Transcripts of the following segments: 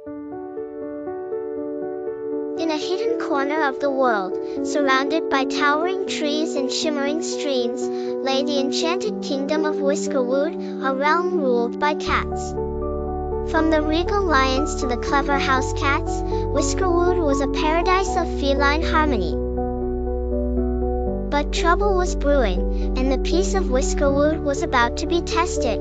In a hidden corner of the world, surrounded by towering trees and shimmering streams, lay the enchanted Kingdom of Whiskerwood, a realm ruled by cats. From the regal lions to the clever house cats, Whiskerwood was a paradise of feline harmony. But trouble was brewing, and the peace of Whiskerwood was about to be tested.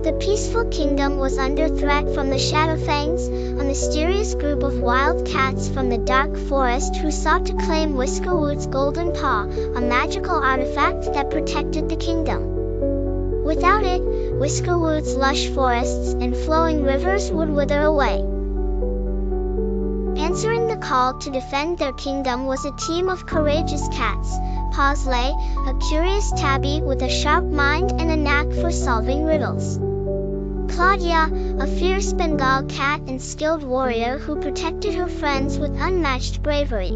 The peaceful kingdom was under threat from the Shadowfangs, a mysterious group of wild cats from the dark forest who sought to claim Whiskerwood's Golden Paw, a magical artifact that protected the kingdom. Without it, Whiskerwood's lush forests and flowing rivers would wither away. Answering the call to defend their kingdom was a team of courageous cats: Pawsley, a curious tabby with a sharp mind and a knack for solving riddles; Clawdia, a fierce Bengal cat and skilled warrior who protected her friends with unmatched bravery;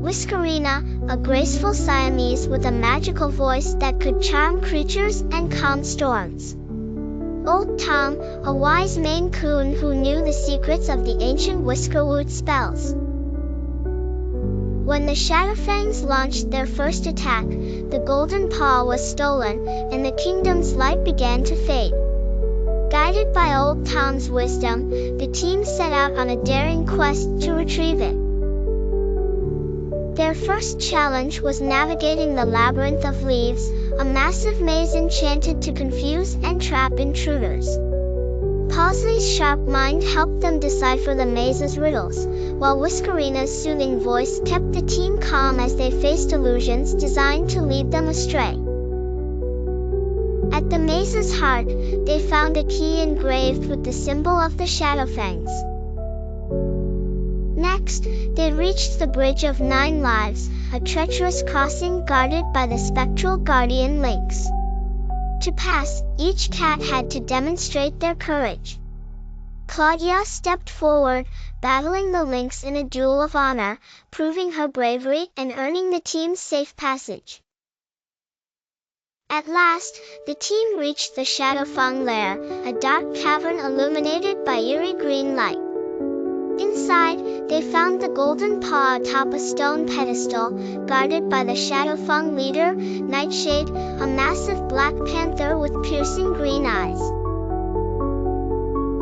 Whiskerina, a graceful Siamese with a magical voice that could charm creatures and calm storms; Old Tom, a wise Maine Coon who knew the secrets of the ancient Whiskerwood spells. When the Shadowfangs launched their first attack, the Golden Paw was stolen, and the kingdom's light began to fade. Guided by Old Tom's wisdom, the team set out on a daring quest to retrieve it. Their first challenge was navigating the Labyrinth of Leaves, a massive maze enchanted to confuse and trap intruders. Pawsley's sharp mind helped them decipher the maze's riddles, while Whiskerina's soothing voice kept the team calm as they faced illusions designed to lead them astray. At the maze's heart, they found a key engraved with the symbol of the Shadowfangs. Next, they reached the Bridge of 9 Lives, a treacherous crossing guarded by the spectral guardian lynx. To pass, each cat had to demonstrate their courage. Clawdia stepped forward, battling the lynx in a duel of honor, proving her bravery and earning the team's safe passage. At last, the team reached the Shadowfang lair, a dark cavern illuminated by eerie green light. Inside, they found the Golden Paw atop a stone pedestal, guarded by the Shadowfang leader, Nightshade, a massive black panther with piercing green eyes.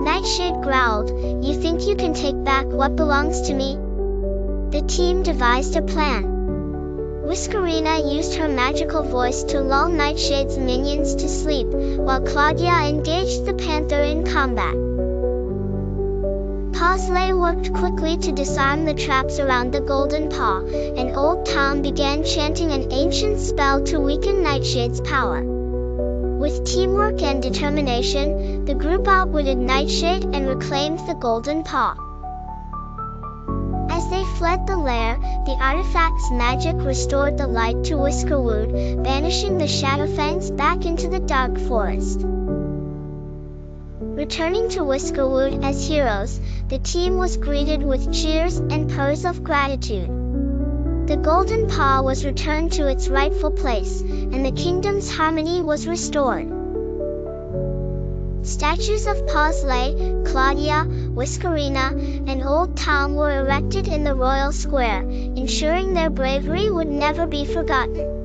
Nightshade growled, "You think you can take back what belongs to me?" The team devised a plan. Whiskerina used her magical voice to lull Nightshade's minions to sleep, while Clawdia engaged the panther in combat. Pawsley worked quickly to disarm the traps around the Golden Paw, and Old Tom began chanting an ancient spell to weaken Nightshade's power. With teamwork and determination, the group outwitted Nightshade and reclaimed the Golden Paw. As they fled the lair, the artifact's magic restored the light to Whiskerwood, banishing the Shadowfangs back into the dark forest. Returning to Whiskerwood as heroes, the team was greeted with cheers and purrs of gratitude. The Golden Paw was returned to its rightful place, and the kingdom's harmony was restored. Statues of Pawsley, Clawdia, Whiskerina, and Old Tom were erected in the royal square, ensuring their bravery would never be forgotten.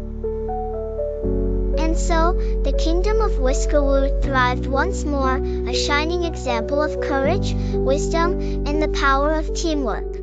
And so, the Kingdom of Whiskerwood thrived once more, a shining example of courage, wisdom, and the power of teamwork.